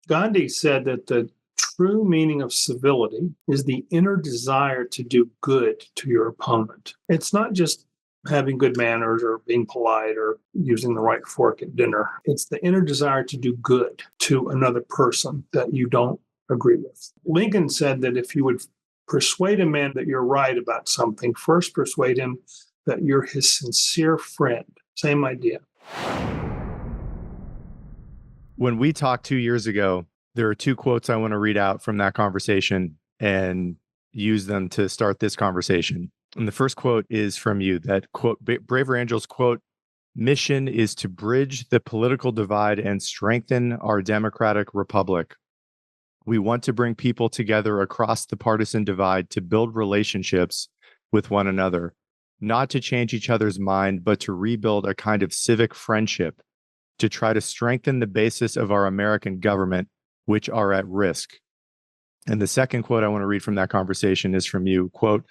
Gandhi said that the true meaning of civility is the inner desire to do good to your opponent. It's not just having good manners or being polite or using the right fork at dinner. It's the inner desire to do good to another person that you don't agree with. Lincoln said that if you would persuade a man that you're right about something, first persuade him that you're his sincere friend. Same idea. When we talked 2 years ago, there are two quotes I want to read out from that conversation and use them to start this conversation. And the first quote is from you, that quote, Braver Angels quote, "Mission is to bridge the political divide and strengthen our democratic republic. We want to bring people together across the partisan divide to build relationships with one another, not to change each other's mind, but to rebuild a kind of civic friendship, to try to strengthen the basis of our American government, which are at risk." And the second quote I want to read from that conversation is from you, quote,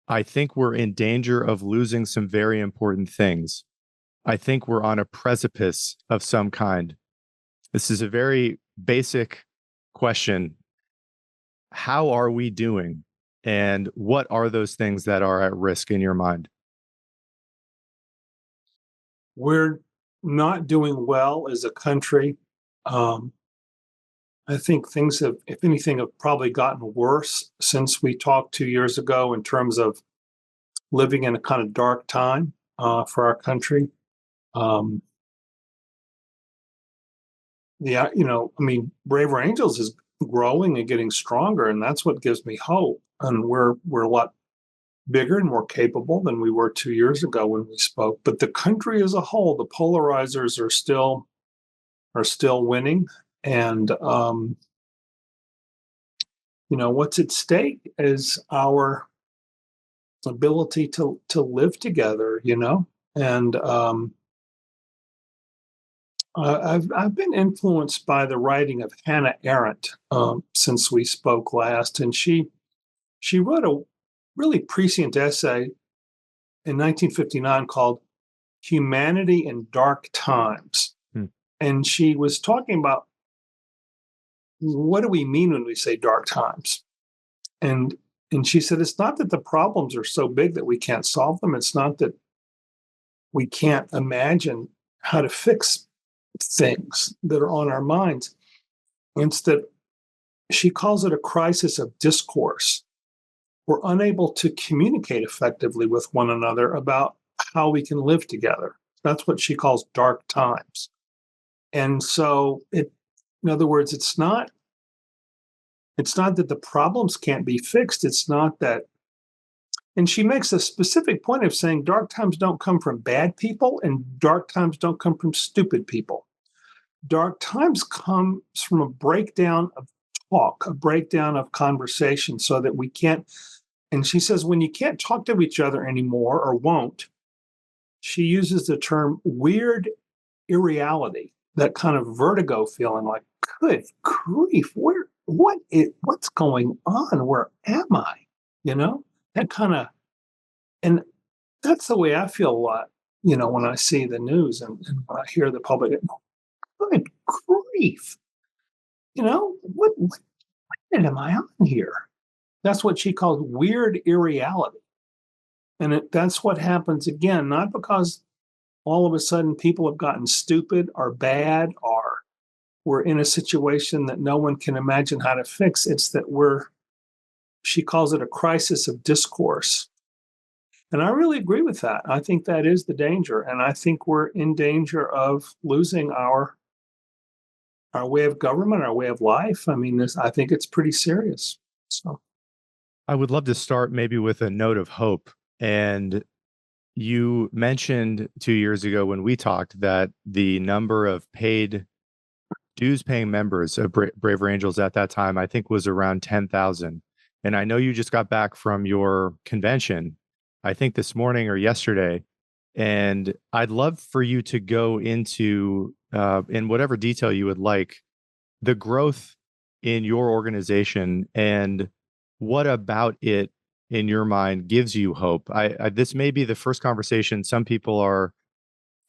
"I think we're in danger of losing some very important things. I think we're on a precipice of some kind." This is a very basic question. How are we doing? And what are those things that are at risk in your mind? We're not doing well as a country. I think things have, if anything, have probably gotten worse since we talked 2 years ago in terms of living in a kind of dark time for our country. Braver Angels is growing and getting stronger, and that's what gives me hope. And we're a lot bigger and more capable than we were 2 years ago when we spoke. But the country as a whole, the polarizers are still winning, and what's at stake is our ability to live together. And I've been influenced by the writing of Hannah Arendt since we spoke last, and she wrote a really prescient essay in 1959 called "Humanity in Dark Times," and she was talking about what do we mean when we say dark times, and she said it's not that the problems are so big that we can't solve them. It's not that we can't imagine how to fix things that are on our minds. It's that she calls it a crisis of discourse. We're unable to communicate effectively with one another about how we can live together. That's what she calls dark times. And so in other words, it's not that the problems can't be fixed. It's not that, and she makes a specific point of saying dark times don't come from bad people and dark times don't come from stupid people. Dark times comes from a breakdown of talk, a breakdown of conversation, so that we can't, and she says when you can't talk to each other anymore or won't, she uses the term weird irreality, that kind of vertigo feeling like, good grief, what's going on? Where am I? That kind of, and that's the way I feel a lot, when I see the news and when I hear the public, good grief, what am I on here? That's what she calls weird irreality. And that's what happens again, not because all of a sudden people have gotten stupid or bad or we're in a situation that no one can imagine how to fix. It's that she calls it a crisis of discourse. And I really agree with that. I think that is the danger. And I think we're in danger of losing our way of government, our way of life. I mean, I think it's pretty serious. So I would love to start maybe with a note of hope. And you mentioned 2 years ago when we talked that the number of paid dues-paying members of Braver Angels at that time, I think, was around 10,000. And I know you just got back from your convention, I think this morning or yesterday. And I'd love for you to go into, in whatever detail you would like, the growth in your organization and what about it, in your mind, gives you hope. This may be the first conversation some people are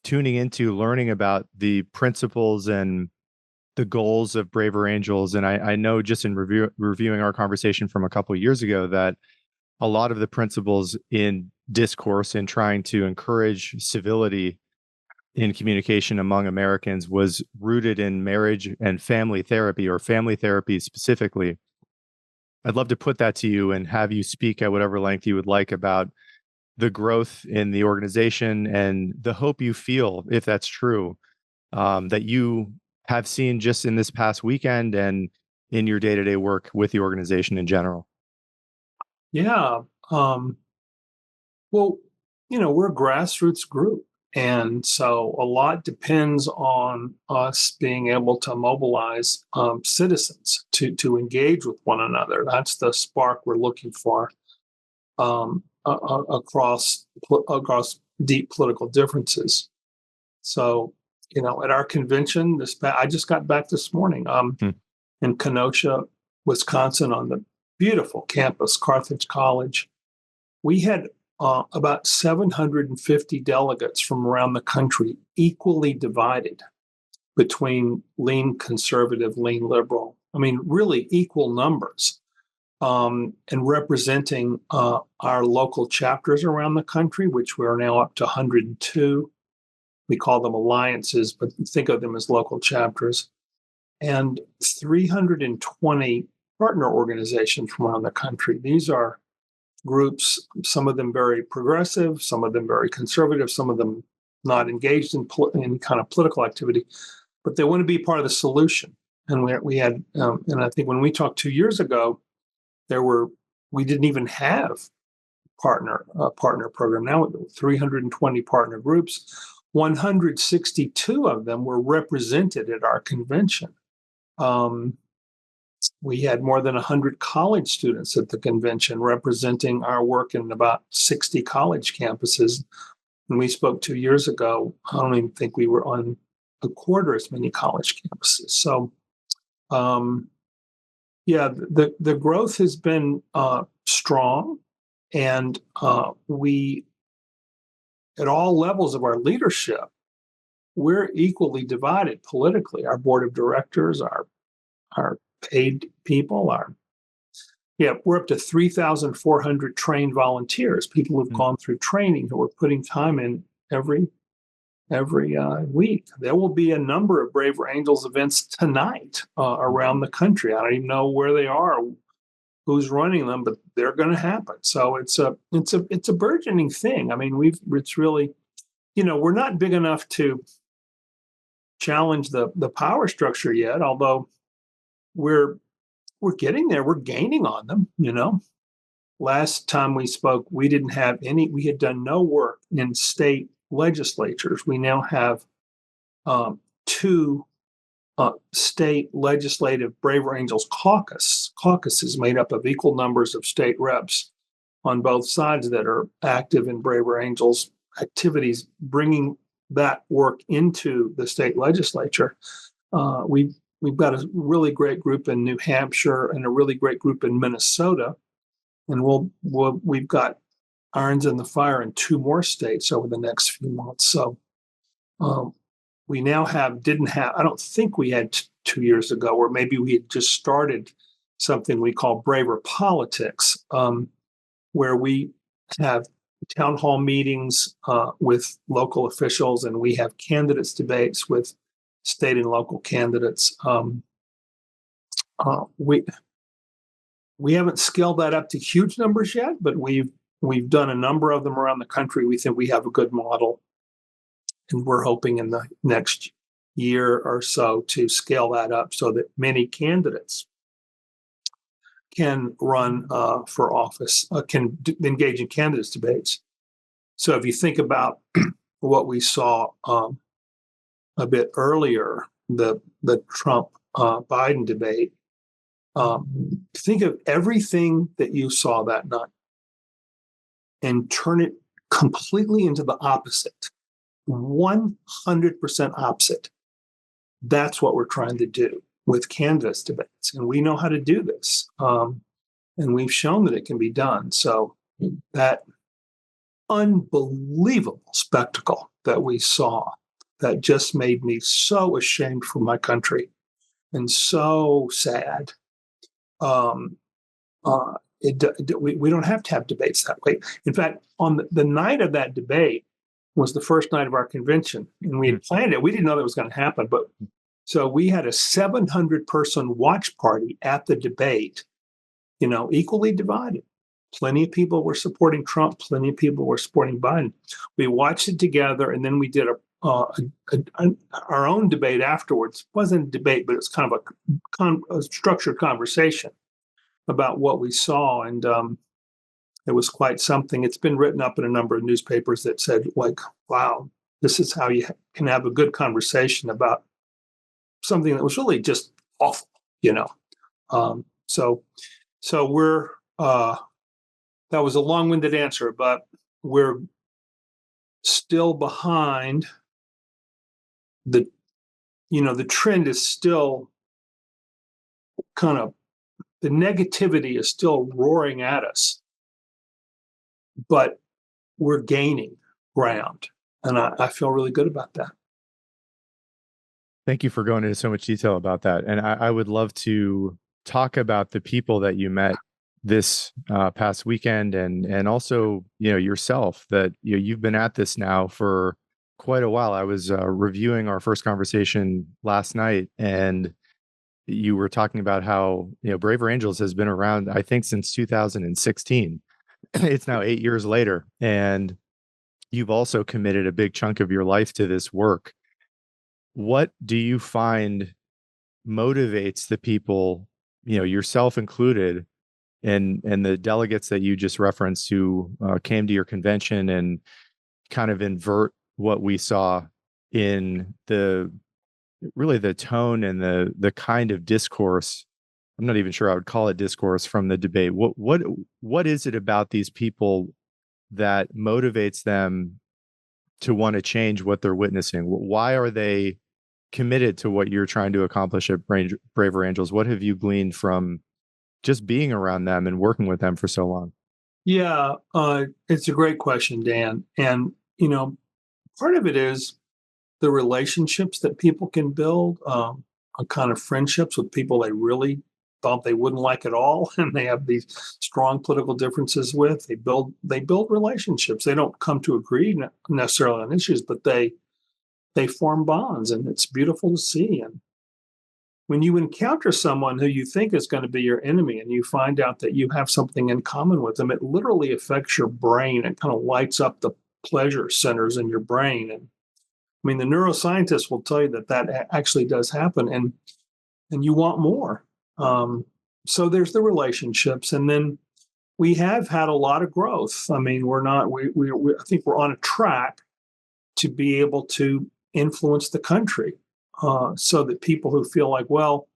tuning into, learning about the principles and the goals of Braver Angels. And I know just in reviewing our conversation from a couple of years ago that a lot of the principles in discourse and trying to encourage civility in communication among Americans was rooted in marriage and family therapy, or family therapy specifically. I'd love to put that to you and have you speak at whatever length you would like about the growth in the organization and the hope you feel, if that's true, that you have seen just in this past weekend and in your day-to-day work with the organization in general. Yeah. Well, we're a grassroots group. And so a lot depends on us being able to mobilize citizens to engage with one another. That's the spark we're looking for across deep political differences. So, at our convention, I just got back this morning in Kenosha, Wisconsin, on the beautiful campus, Carthage College. We had about 750 delegates from around the country, equally divided between lean conservative, lean liberal. I mean, really equal numbers, and representing our local chapters around the country, which we are now up to 102. We call them alliances, but think of them as local chapters, and 320 partner organizations from around the country. These are groups, some of them very progressive, some of them very conservative, some of them not engaged in kind of political activity, but they want to be part of the solution. And we had, and I think when we talked 2 years ago, we didn't even have partner program. Now 320 partner groups, 162 of them were represented at our convention. We had more than 100 college students at the convention representing our work in about 60 college campuses. When we spoke 2 years ago, I don't even think we were on a quarter as many college campuses. So, the growth has been strong, and we, at all levels of our leadership, we're equally divided politically. Our board of directors, our paid people, we're up to 3,400 trained volunteers, people who've gone through training, who are putting time in every week. There will be a number of Braver Angels events tonight around the country. I don't even know where they are, who's running them, but they're going to happen. So it's a burgeoning thing. I mean, it's really, we're not big enough to challenge the power structure yet, although we're getting there. We're gaining on them. Last time we spoke, we had done no work in state legislatures. We now have 2 state legislative Braver Angels caucuses made up of equal numbers of state reps on both sides that are active in Braver Angels activities, bringing that work into the state legislature. We've got a really great group in New Hampshire and a really great group in Minnesota, and we've got irons in the fire in 2 more states over the next few months. So we now didn't have. I don't think we had 2 years ago, or maybe we had just started something we call Braver Politics, where we have town hall meetings with local officials, and we have candidates debates with state and local candidates. We haven't scaled that up to huge numbers yet, but we've done a number of them around the country. We think we have a good model, and we're hoping in the next year or so to scale that up so that many candidates can run for office, can engage in candidates debates. So if you think about what we saw a bit earlier, the Trump Biden debate, think of everything that you saw that night and turn it completely into the opposite, 100% opposite. That's what we're trying to do with candidates debates. And we know how to do this. And we've shown that it can be done. So that unbelievable spectacle that we saw, that just made me so ashamed for my country. and so sad. Um, we don't have to have debates that way. In fact, on the night of that debate was the first night of our convention, and we had planned it. We didn't know that was going to happen, but so we had a 700-person watch party at the debate, equally divided. Plenty of people were supporting Trump. Plenty of people were supporting Biden. We watched it together, and then we did our own debate afterwards. It wasn't a debate, but it's kind of a structured conversation about what we saw, and it was quite something. It's been written up in a number of newspapers that said, like, wow, this is how you can have a good conversation about something that was really just awful, So we're that was a long-winded answer, but we're still behind the trend is still kind of, the negativity is still roaring at us, but we're gaining ground. And I feel really good about that. Thank you for going into so much detail about that. And I would love to talk about the people that you met this past weekend, and also, yourself, that you've been at this now for quite a while. I was reviewing our first conversation last night, and you were talking about how, Braver Angels has been around, I think, since 2016. It's now 8 years later, and you've also committed a big chunk of your life to this work. What do you find motivates the people, yourself included, and the delegates that you just referenced, who came to your convention and kind of invert what we saw in the tone and the kind of discourse? I'm not even sure I would call it discourse from the debate. What is it about these people that motivates them to want to change what they're witnessing? Why are they committed to what you're trying to accomplish at Braver Angels? What have you gleaned from just being around them and working with them for so long? Yeah, it's a great question, Dan. And, part of it is the relationships that people can build, a kind of friendships with people they really thought they wouldn't like at all, and they have these strong political differences with. They build relationships. They don't come to agree necessarily on issues, but they form bonds, and it's beautiful to see. And when you encounter someone who you think is going to be your enemy, and you find out that you have something in common with them, it literally affects your brain. It kind of lights up the pleasure centers in your brain. And I mean, the neuroscientists will tell you that actually does happen, and you want more. So there's the relationships, and then we have had a lot of growth. I mean, we're not we I think we're on a track to be able to influence the country, so that people who feel like, well,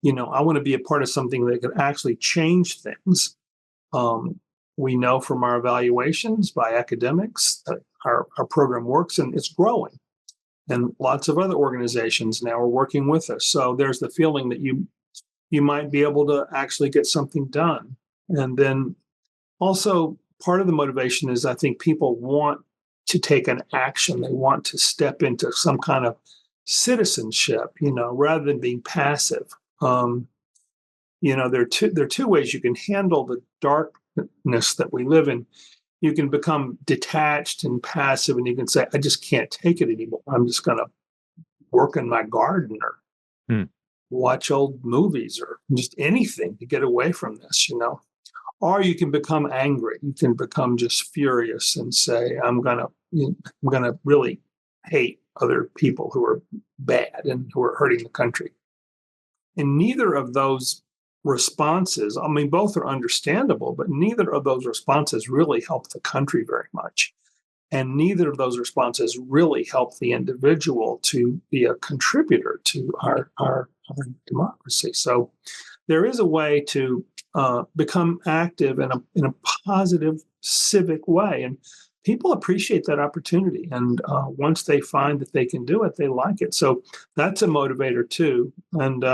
I want to be a part of something that could actually change things. We know from our evaluations by academics that our program works and it's growing. And lots of other organizations now are working with us. So there's the feeling that you might be able to actually get something done. And then also part of the motivation is, I think people want to take an action. They want to step into some kind of citizenship, rather than being passive. There are two ways you can handle the darkness that we live in. You can become detached and passive, and you can say, I just can't take it anymore. I'm just going to work in my garden or watch old movies or just anything to get away from this, Or you can become angry. You can become just furious and say, I'm going to really hate other people who are bad and who are hurting the country. And neither of those responses, I mean, both are understandable, but neither of those responses really help the country very much. And neither of those responses really help the individual to be a contributor to our democracy. So there is a way to become active in a positive civic way. And people appreciate that opportunity. And once they find that they can do it, they like it. So that's a motivator too. And,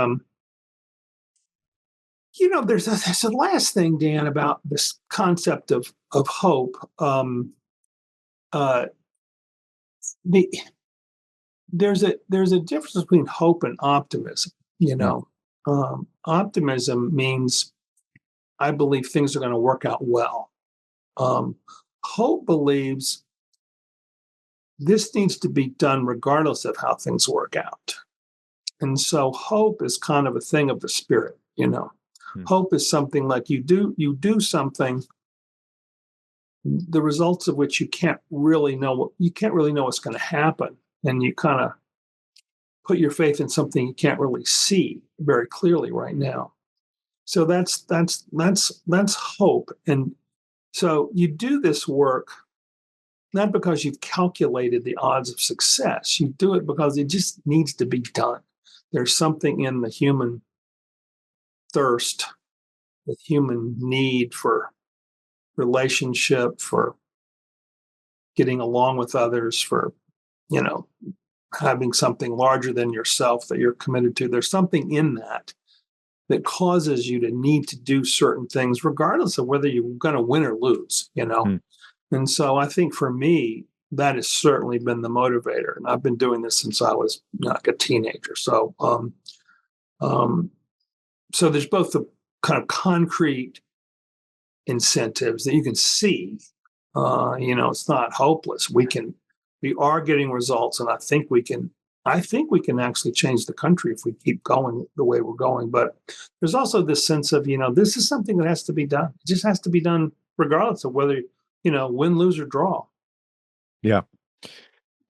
there's a last thing, Dan, about this concept of hope. Uh, there's a difference between hope and optimism. You know, optimism means I believe things are going to work out well. Um, Hope believes this needs to be done regardless of how things work out. And so hope is kind of a thing of the spirit, you know. Hmm. Hope is something like you do something, the results of which you can't really know what's going to happen. And you kind of put your faith in something you can't really see very clearly right now. So that's hope. And so you do this work not because you've calculated the odds of success. You do it because it just needs to be done. There's something in the human thirst, the human need for relationship, for getting along with others, for, you know, having something larger than yourself that you're committed to. There's something in that that causes you to need to do certain things, regardless of whether you're going to win or lose, you know? Hmm. And so I think for me, that has certainly been the motivator. And I've been doing this since I was like a teenager. Um, so there's both the kind of concrete incentives that you can see. It's not hopeless. We are getting results, and I think we can actually change the country if we keep going the way we're going. But there's also this sense of, this is something that has to be done. It just has to be done regardless of whether, win, lose, or draw. Yeah.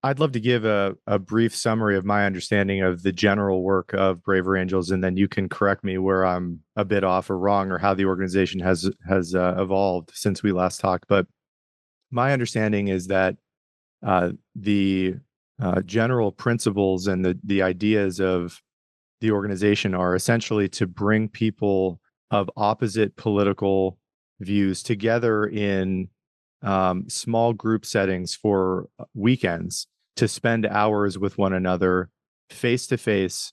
I'd love to give a brief summary of my understanding of the general work of Braver Angels, and then you can correct me where I'm a bit off or wrong, or how the organization has evolved since we last talked. But my understanding is that the general principles and the ideas of the organization are essentially to bring people of opposite political views together in small group settings for weekends to spend hours with one another face to face,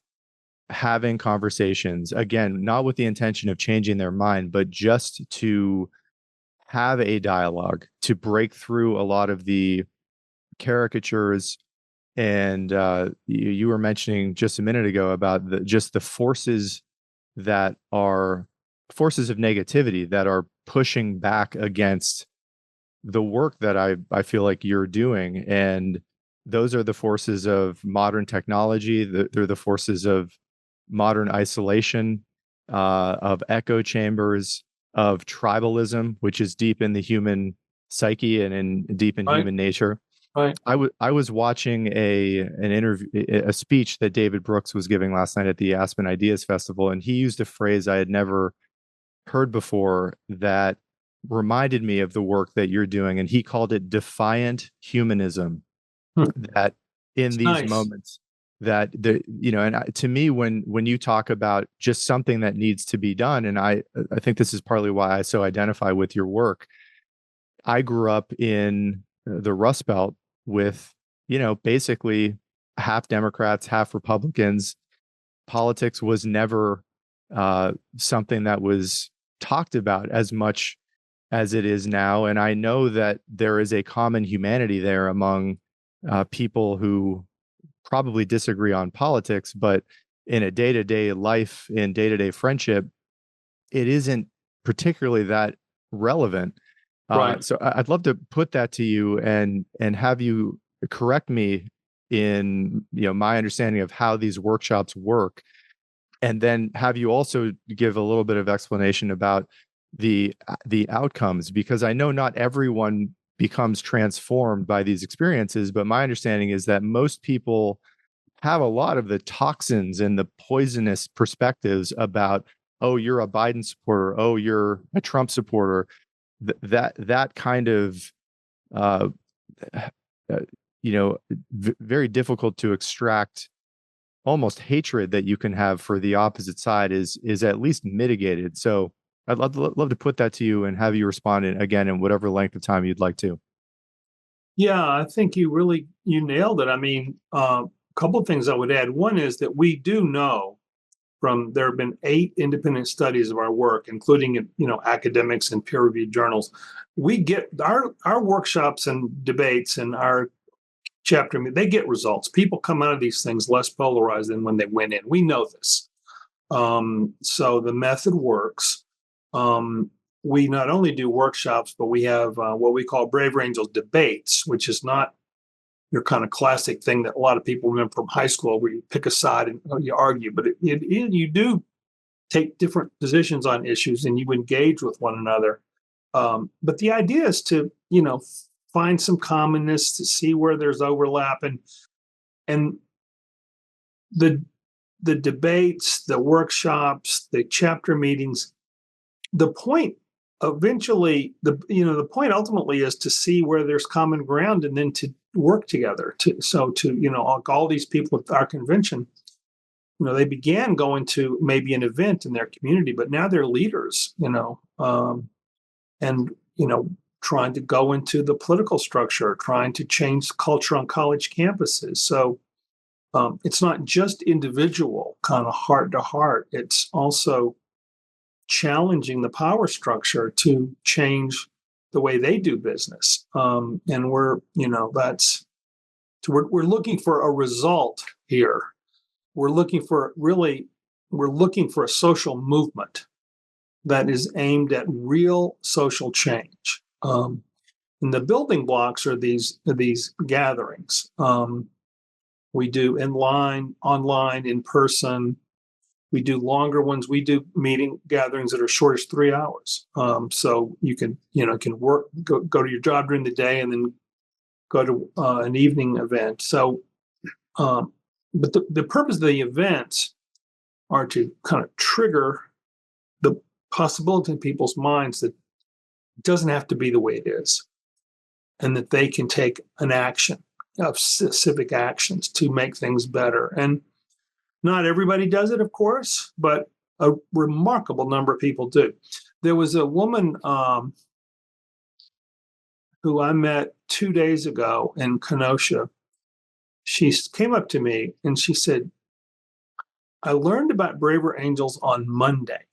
having conversations, again, not with the intention of changing their mind, but just to have a dialogue, to break through a lot of the caricatures. And you were mentioning just a minute ago about the forces that are forces of negativity that are pushing back against the work that I feel like you're doing. And those are the forces of modern technology. They're the forces of modern isolation, of echo chambers, of tribalism, which is deep in the human psyche and deep in Right. human nature. Right. I was watching an interview, a speech that David Brooks was giving last night at the Aspen Ideas Festival, and he used a phrase I had never heard before that reminded me of the work that you're doing, and he called it defiant humanism. Hmm. That in It's these nice. moments, that to me, when you talk about just something that needs to be done, and I think this is partly why I so identify with your work. I grew up in the Rust Belt with, basically half Democrats, half Republicans. Politics was never something that was talked about as much as it is now. And I know that there is a common humanity there among people who probably disagree on politics, but in a day-to-day life, in day-to-day friendship, it isn't particularly that relevant. Right. So I'd love to put that to you and have you correct me in my understanding of how these workshops work, and then have you also give a little bit of explanation about the outcomes, because I know not everyone becomes transformed by these experiences, but my understanding is that most people have a lot of the toxins and the poisonous perspectives about, oh, you're a Biden supporter, oh, you're a Trump supporter, that kind of uh, uh, very difficult to extract, almost hatred that you can have for the opposite side is at least mitigated. So I'd love to put that to you and have you respond again in whatever length of time you'd like to. Yeah, I think you nailed it. I mean, a couple of things I would add. One is that we do know there have been 8 independent studies of our work, including academics and peer-reviewed journals. We get our workshops and debates and our chapter, they get results. People come out of these things less polarized than when they went in. We know this. So the method works. We not only do workshops, but we have what we call Brave Angels debates, which is not your kind of classic thing that a lot of people remember from high school, where you pick a side and you argue. But you do take different positions on issues and you engage with one another. But the idea is to, find some commonness, to see where there's overlap, and the debates, the workshops, the chapter meetings. The point eventually, the point ultimately is to see where there's common ground and then to work together. All these people at our convention, they began going to maybe an event in their community, but now they're leaders, and trying to go into the political structure, trying to change culture on college campuses. So it's not just individual kind of heart to heart. It's also challenging the power structure to change the way they do business. And we're looking for a result here. We're looking for a social movement that is aimed at real social change. And the building blocks are these gatherings. We do online, in person. We do longer ones. We do meeting gatherings that are short as 3 hours. So you can work, go to your job during the day, and then go to an evening event. So, but the purpose of the events are to kind of trigger the possibility in people's minds that it doesn't have to be the way it is, and that they can take an action of civic actions to make things better. And not everybody does it, of course, but a remarkable number of people do. There was a woman who I met 2 days ago in Kenosha. She came up to me and she said, "I learned about Braver Angels on Monday.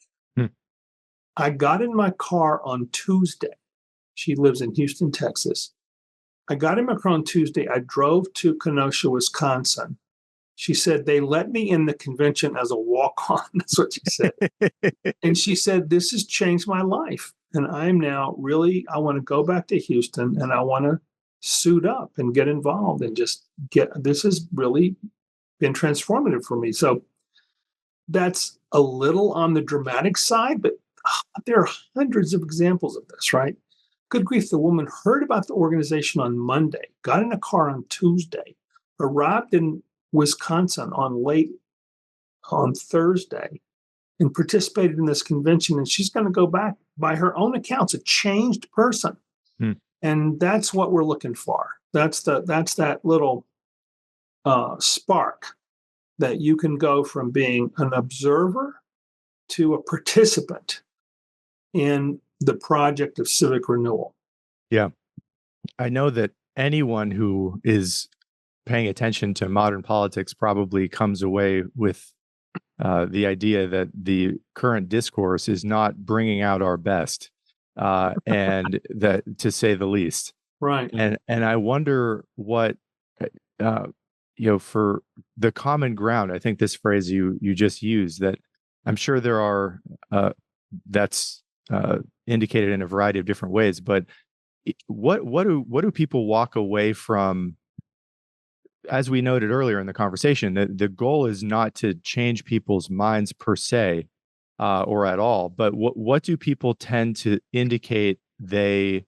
I got in my car on Tuesday." She lives in Houston, Texas. "I got in my car on Tuesday. I drove to Kenosha, Wisconsin." She said, "They let me in the convention as a walk-on." That's what she said. And she said, "This has changed my life. And I'm now I want to go back to Houston, and I want to suit up and get involved and this has really been transformative for me." So that's a little on the dramatic side, but there are hundreds of examples of this, right? Good grief, the woman heard about the organization on Monday, got in a car on Tuesday, arrived in Wisconsin on Thursday, and participated in this convention. And she's going to go back, by her own accounts, a changed person. And that's what we're looking for. That's that little spark that you can go from being an observer to a participant in the project of civic renewal. Yeah. I know that anyone who is paying attention to modern politics probably comes away with the idea that the current discourse is not bringing out our best, and that, to say the least. Right. And I wonder what, for the common ground. I think this phrase you just used, that I'm sure there are, that's indicated in a variety of different ways. But what do people walk away from? As we noted earlier in the conversation, the goal is not to change people's minds per se, or at all, but what do people tend to indicate they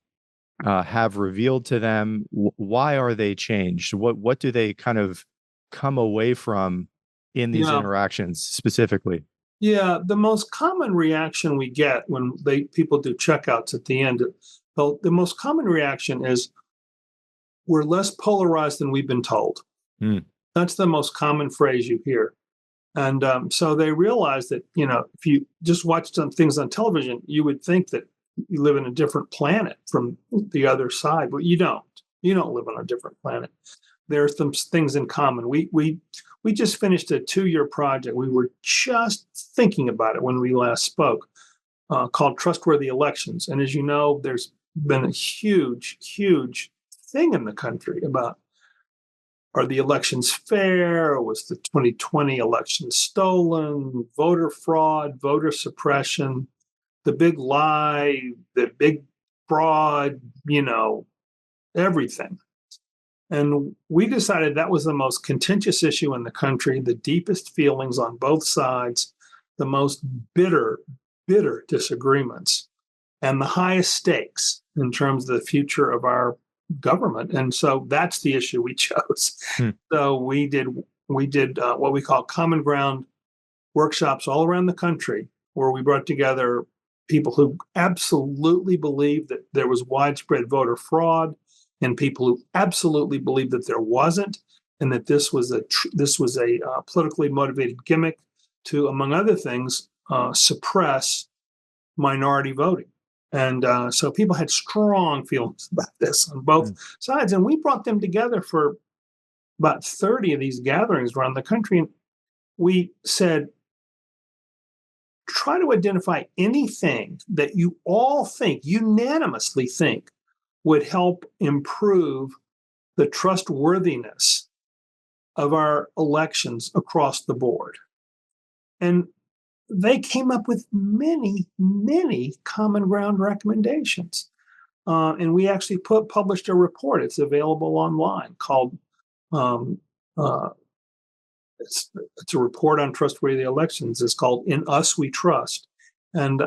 have revealed to them? Why are they changed? What do they kind of come away from in these interactions specifically? Yeah, the most common reaction we get when people do checkouts at the end, the most common reaction is, "We're less polarized than we've been told." That's the most common phrase you hear. And so they realize that, if you just watch some things on television, you would think that you live in a different planet from the other side, but you don't. You don't live on a different planet. There are some things in common. We just finished a 2-year project. We were just thinking about it when we last spoke, called Trustworthy Elections. And as you know, there's been a huge, huge thing in the country about are the elections fair? Or was the 2020 election stolen? Voter fraud, voter suppression, the big lie, the big fraud, everything. And we decided that was the most contentious issue in the country, the deepest feelings on both sides, the most bitter, bitter disagreements, and the highest stakes in terms of the future of our government. And so that's the issue we chose. So we did what we call common ground workshops all around the country, where we brought together people who absolutely believed that there was widespread voter fraud, and people who absolutely believed that there wasn't, and that this was a politically motivated gimmick to, among other things, suppress minority voting. And so people had strong feelings about this on both sides. And we brought them together for about 30 of these gatherings around the country. And we said, try to identify anything that you all think, unanimously think, would help improve the trustworthiness of our elections across the board. And they came up with many, many common ground recommendations. And we actually published a report. It's available online called, it's a report on trustworthy elections. It's called In Us We Trust. And,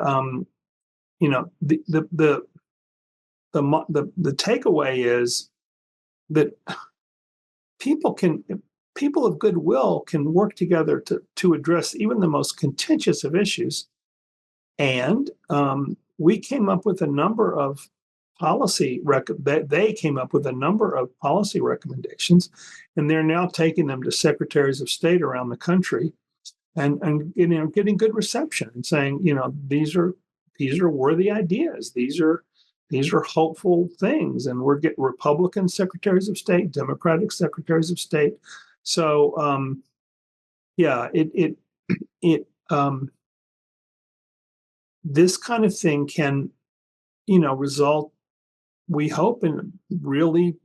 the takeaway is that people of goodwill can work together to address even the most contentious of issues. And we came up with a number of they came up with a number of policy recommendations, and they're now taking them to secretaries of state around the country, and getting good reception and saying, these are worthy ideas. These are hopeful things, and we're getting Republican secretaries of state, Democratic secretaries of state. So, this kind of thing can, result, we hope, in really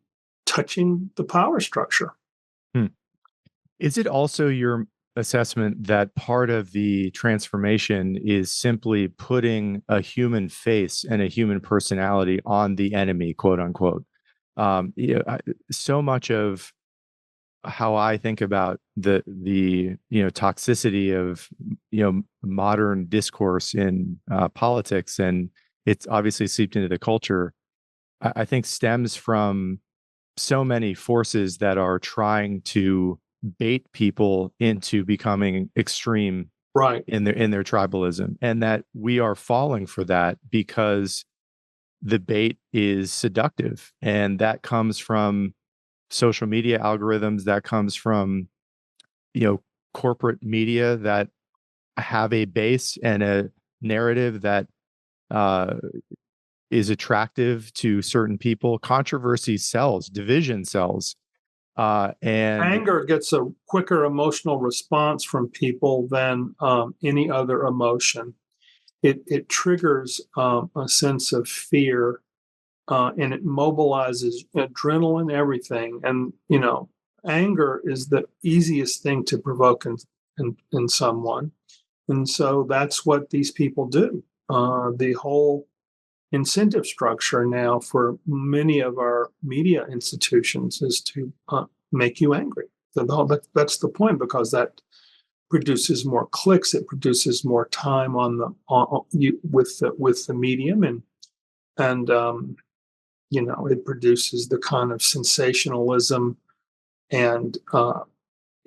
touching the power structure. Is it also your assessment that part of the transformation is simply putting a human face and a human personality on the enemy, quote unquote? So much of how I think about the toxicity of modern discourse in politics, and it's obviously seeped into the culture, I think stems from so many forces that are trying to bait people into becoming extreme in their tribalism, and that we are falling for that because the bait is seductive, and that comes from social media algorithms, that comes from corporate media that have a base and a narrative that is attractive to certain people. Controversy sells, division sells. And anger gets a quicker emotional response from people than any other emotion. It triggers a sense of fear, and it mobilizes adrenaline, everything. And anger is the easiest thing to provoke in someone, and so that's what these people do. The whole incentive structure now for many of our media institutions is to make you angry. That's the point, because that produces more clicks. It produces more time with the medium, and it produces the kind of sensationalism and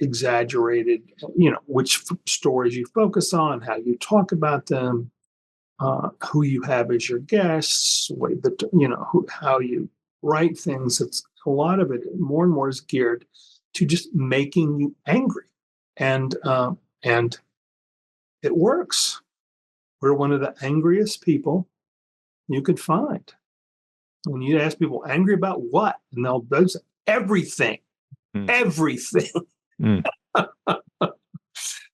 exaggerated, which stories you focus on, how you talk about them, who you have as your guests, how you write things. It's a lot of it. More and more is geared to just making you angry, and it works. We're one of the angriest people you could find. When you ask people, angry about what, and they'll say everything, everything.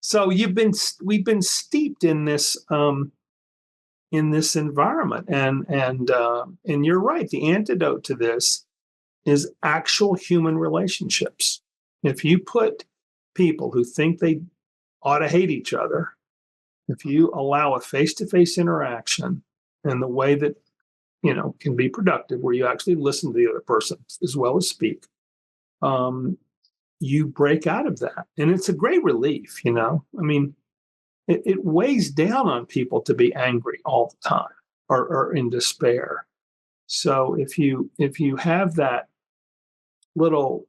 So we've been steeped in this environment, and you're right. The antidote to this is actual human relationships. If you put people who think they ought to hate each other, if you allow a face-to-face interaction in the way that can be productive, where you actually listen to the other person as well as speak, you break out of that, and it's a great relief. I mean, it weighs down on people to be angry all the time or in despair. So if you have that little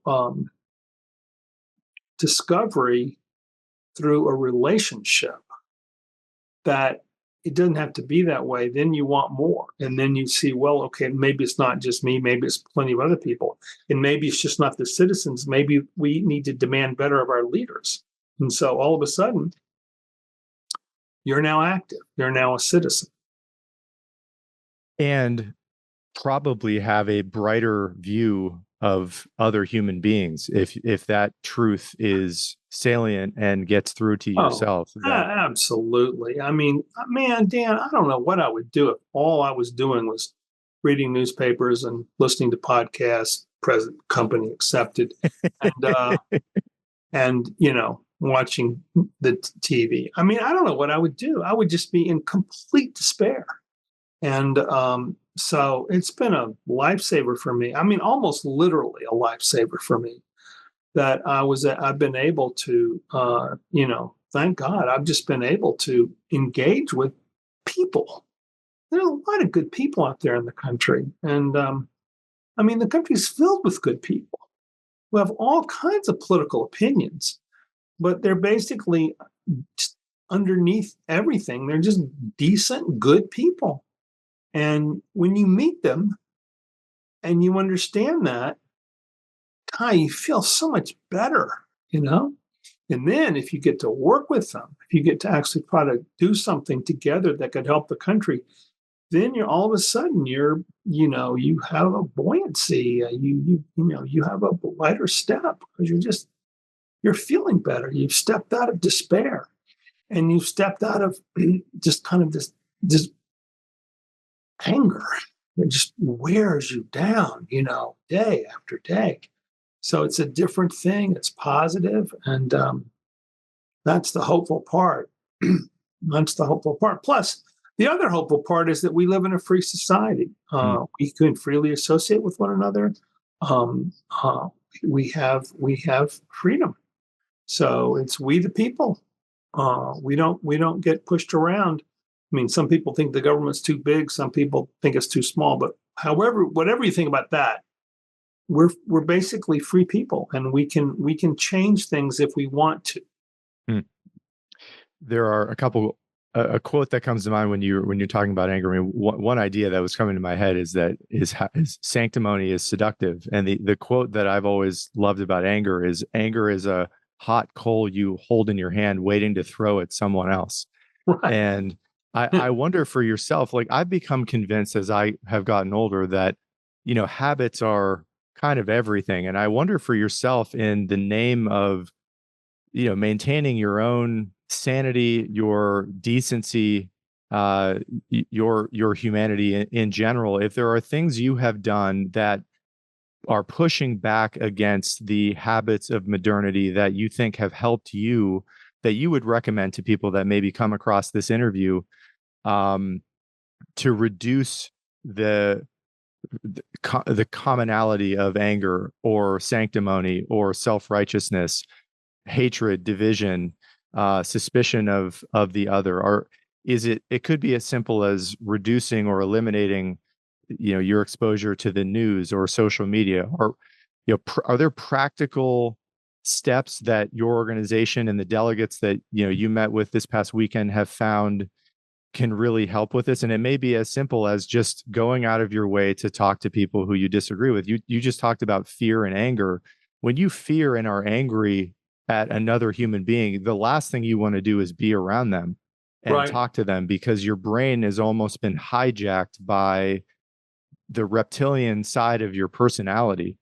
discovery through a relationship that it doesn't have to be that way, then you want more. And then you see, well, okay, maybe it's not just me, maybe it's plenty of other people. And maybe it's just not the citizens. Maybe we need to demand better of our leaders. And so all of a sudden, you're now active. You're now a citizen. And probably have a brighter view of other human beings if that truth is salient and gets through to yourself. Absolutely. I mean, man, Dan, I don't know what I would do if all I was doing was reading newspapers and listening to podcasts, present company accepted, and watching the TV. I mean, I don't know what I would do. I would just be in complete despair. And so it's been a lifesaver for me. I mean, almost literally a lifesaver for me that I've been able to, thank God, I've just been able to engage with people. There are a lot of good people out there in the country. And I mean, the country's filled with good people who have all kinds of political opinions, but they're basically underneath everything. They're just decent, good people. And when you meet them and you understand that, God, you feel so much better, And then if you get to work with them, if you get to actually try to do something together that could help the country, then you're all of a sudden you have a buoyancy, you have a lighter step because you're feeling better. You've stepped out of despair, and you've stepped out of just kind of this anger that just wears you down, day after day. So it's a different thing. It's positive, and that's the hopeful part. That's the hopeful part. Plus, the other hopeful part is that we live in a free society. We can freely associate with one another. We have freedom. So it's we the people. We don't get pushed around. I mean, some people think the government's too big. Some people think it's too small. But whatever you think about that, we're basically free people, and we can change things if we want to. There are a quote that comes to mind when you're talking about anger. I mean, one idea that was coming to my head is that is sanctimony is seductive, and the quote that I've always loved about anger is a hot coal you hold in your hand, waiting to throw at someone else. Right. And I wonder for yourself, like I've become convinced as I have gotten older that, habits are kind of everything. And I wonder for yourself, in the name of, maintaining your own sanity, your decency, your humanity in general, if there are things you have done that are pushing back against the habits of modernity that you think have helped you, that you would recommend to people that maybe come across this interview, to reduce the commonality of anger or sanctimony or self-righteousness, hatred, division, suspicion of the other? Or it could be as simple as reducing or eliminating your exposure to the news or social media, or are there practical steps that your organization and the delegates that you met with this past weekend have found can really help with this? And it may be as simple as just going out of your way to talk to people who you disagree with. You just talked about fear and anger. When you fear and are angry at another human being, the last thing you want to do is be around them and talk to them, because your brain has almost been hijacked by the reptilian side of your personality.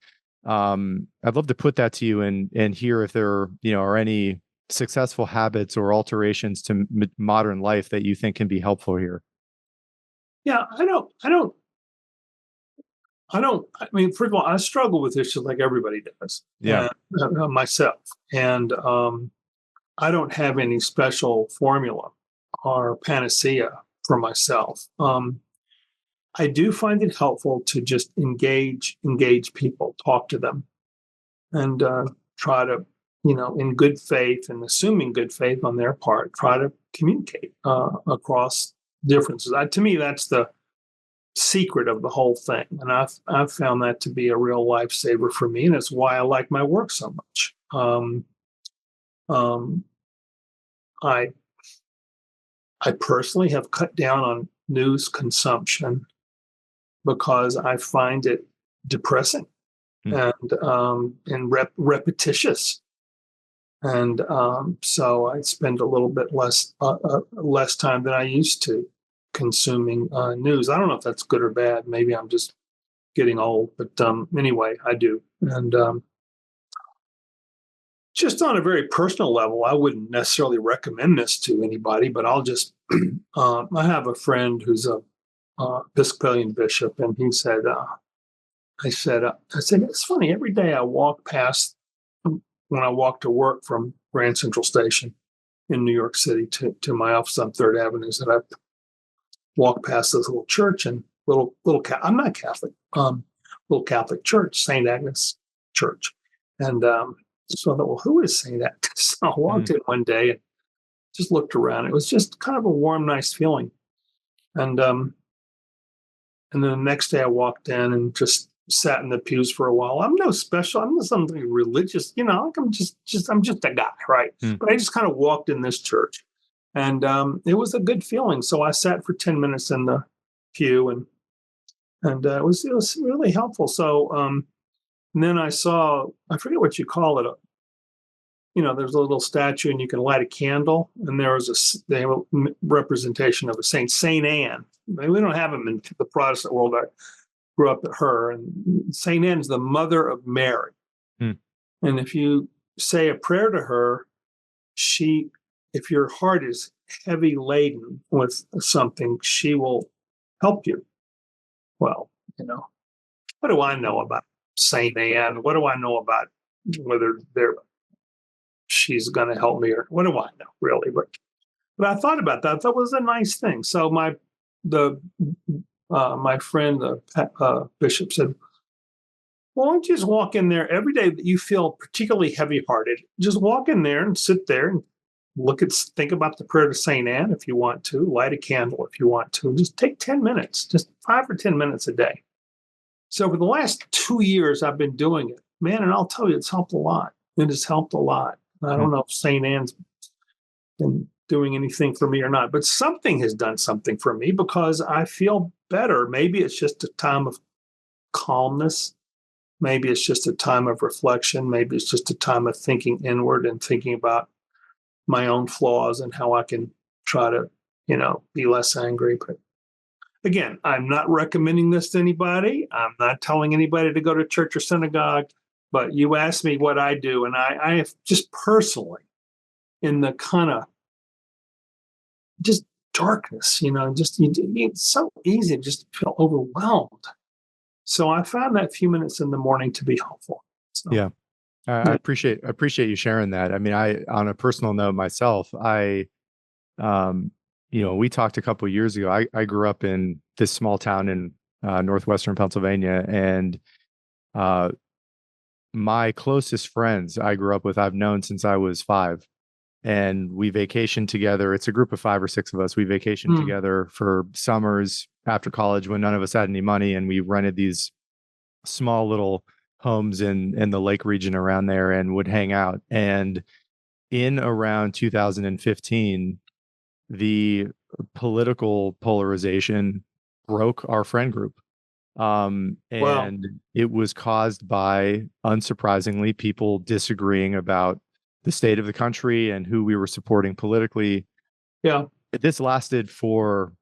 I'd love to put that to you and hear if there are any successful habits or alterations to modern life that you think can be helpful here. Yeah, I don't I don't. I mean, first of all, I struggle with issues like everybody does, Yeah. myself, and I don't have any special formula or panacea for myself. I do find it helpful to just engage people, talk to them, and try to, in good faith and assuming good faith on their part, try to communicate across differences. To me, that's the secret of the whole thing, and I've found that to be a real lifesaver for me, and it's why I like my work so much. Um, I I personally have cut down on news consumption because I find it depressing Mm. and repetitious, and so I spend a little bit less time than I used to consuming news. I don't know if that's good or bad. Maybe I'm just getting old, but anyway, I do. And just on a very personal level, I wouldn't necessarily recommend this to anybody, but I'll just. I have a friend who's a Episcopalian bishop, and he said, I said, it's funny. Every day I walk past when I walk to work from Grand Central Station in New York City to my office on Third Avenue, that I walk past this little church and I'm not Catholic, little Catholic church, St. Agnes Church, and so I thought, well, who is St. Agnes? So I walked in one day and just looked around. It was just kind of a warm, nice feeling, and then the next day I walked in and just sat in the pews for a while. I'm no special. I'm not something religious, like I'm just a guy, right? Mm. But I just kind of walked in this church, and it was a good feeling. So I sat for 10 minutes in the pew, and it was really helpful. So and then I forget what you call it. There's a little statue, and you can light a candle, and they have a representation of a Saint Anne. I mean, we don't have them in the Protestant world. I grew up at her, and Saint Anne is the mother of Mary. Mm. And if you say a prayer to her, if your heart is heavy laden with something, she will help you. Well, what do I know about Saint Anne? What do I know about whether she's going to help me, or what do I know really? But I thought about that. That was a nice thing. So my friend, the bishop, said, "Why don't you just walk in there every day that you feel particularly heavy-hearted? Just walk in there and sit there and think about the prayer to Saint Anne if you want to, light a candle if you want to. Just take 10 minutes, just 5 or 10 minutes a day." So for the last 2 years, I've been doing it, man, and I'll tell you, it's helped a lot. It has helped a lot. I don't know if Saint Anne's been doing anything for me or not, but something has done something for me because I feel better. Maybe it's just a time of calmness. Maybe it's just a time of reflection. Maybe it's just a time of thinking inward and thinking about my own flaws and how I can try to, be less angry. But again, I'm not recommending this to anybody. I'm not telling anybody to go to church or synagogue. But you asked me what I do, and I have just personally, in the kind of just darkness, it's so easy to just feel overwhelmed. So I found that few minutes in the morning to be helpful. So, Yeah. I appreciate you sharing that. I mean, on a personal note myself, we talked a couple of years ago. I grew up in this small town in northwestern Pennsylvania, and my closest friends I grew up with, I've known since I was 5, and we vacationed together. It's a group of 5 or 6 of us. We vacationed together for summers after college when none of us had any money, and we rented these small little homes in the lake region around there and would hang out. And in around 2015, the political polarization broke our friend group. wow. And it was caused by, unsurprisingly, people disagreeing about the state of the country and who we were supporting politically. Yeah. This lasted for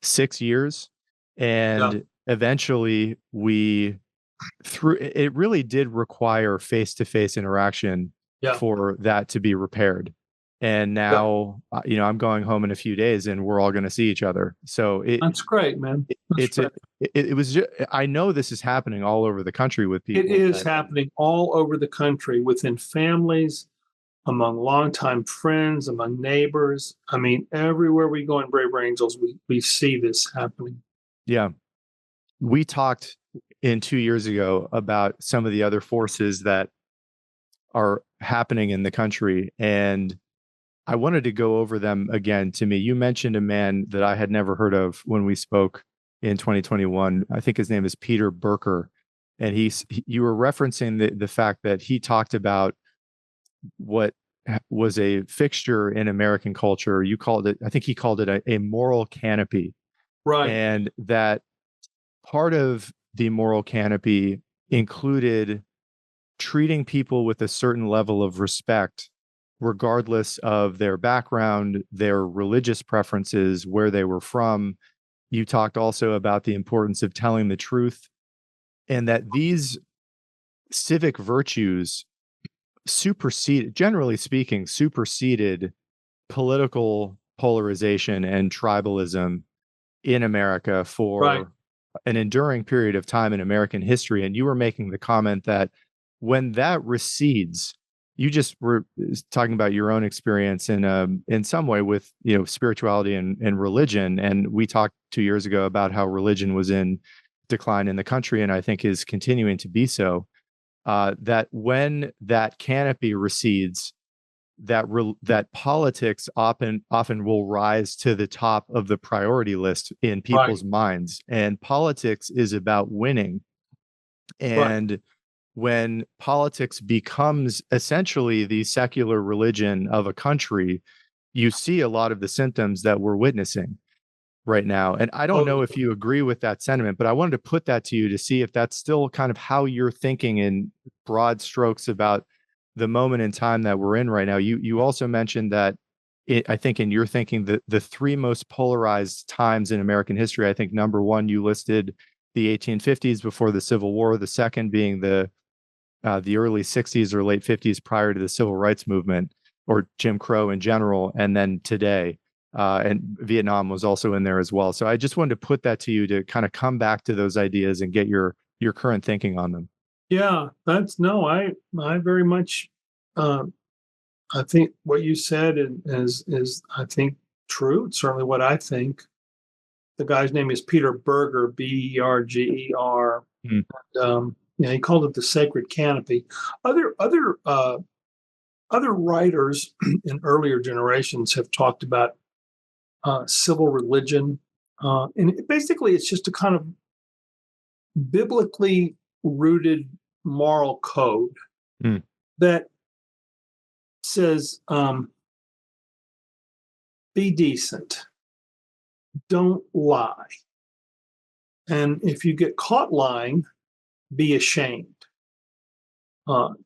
6 years. And eventually it really did require face-to-face interaction for that to be repaired. And now, I'm going home in a few days, and we're all going to see each other. So That's great, man. it's Great. it was just, I know this is happening all over the country with It people. is happening all over the country, within families, among longtime friends, among neighbors. I mean, everywhere we go in Braver Angels, we see this happening. Yeah. We talked 2 years ago about some of the other forces that are happening in the country, and I wanted to go over them again. To me, you mentioned a man that I had never heard of when we spoke in 2021. I think his name is Peter Berker, and you were referencing the fact that he talked about what was a fixture in American culture. You called it, I think he called it a moral canopy, Right. and that part of the moral canopy included treating people with a certain level of respect, regardless of their background, their religious preferences, where they were from. You talked also about the importance of telling the truth, and that these civic virtues generally speaking, superseded political polarization and tribalism in America Right. for an enduring period of time in American history. And you were making the comment that when that recedes, you just were talking about your own experience in some way with spirituality and religion. And we talked 2 years ago about how religion was in decline in the country, and I think is continuing to be so. That when that canopy recedes, that politics often will rise to the top of the priority list in Right. people's minds, and politics is about winning. Right. And when politics becomes essentially the secular religion of a country, you see a lot of the symptoms that we're witnessing right now. And I don't know Totally. if you agree with that sentiment, but I wanted to put that to you to see if that's still kind of how you're thinking in broad strokes about the moment in time that we're in right now. You also mentioned that I think in your thinking, the three most polarized times in American history, I think number one, you listed the 1850s before the Civil War, the second being the early 60s or late 50s prior to the civil rights movement or Jim Crow in general, and then today. And Vietnam was also in there as well. So I just wanted to put that to you to kind of come back to those ideas and get your current thinking on them. Yeah, I very much I think what you said is I think true. It's certainly what I think. The guy's name is Peter Berger, Berger. Mm. He called it the sacred canopy. Other writers in earlier generations have talked about civil religion, basically it's just a kind of biblically rooted moral code Mm. that says, be decent, don't lie, and if you get caught lying, be ashamed.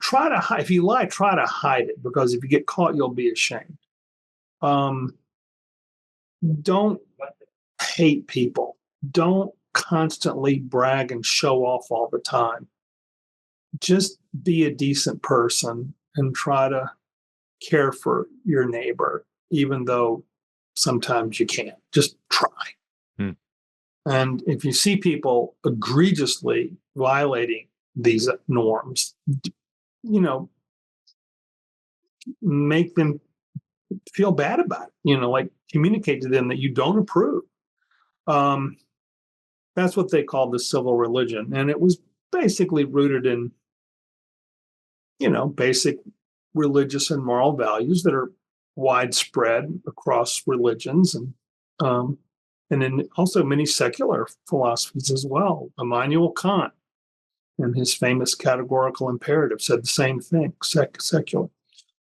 Try to hide. If you lie, try to hide it, because if you get caught, you'll be ashamed. Um, don't hate people. Don't constantly brag and show off all the time. Just be a decent person and try to care for your neighbor, even though sometimes you can't. Just try. Mm. And if you see people egregiously violating these norms, make them feel bad about it. Like communicate to them that you don't approve. Um, that's what they called the civil religion, and it was basically rooted in basic religious and moral values that are widespread across religions, um, and then also many secular philosophies as well. Immanuel Kant, in his famous categorical imperative, said the same thing: secular.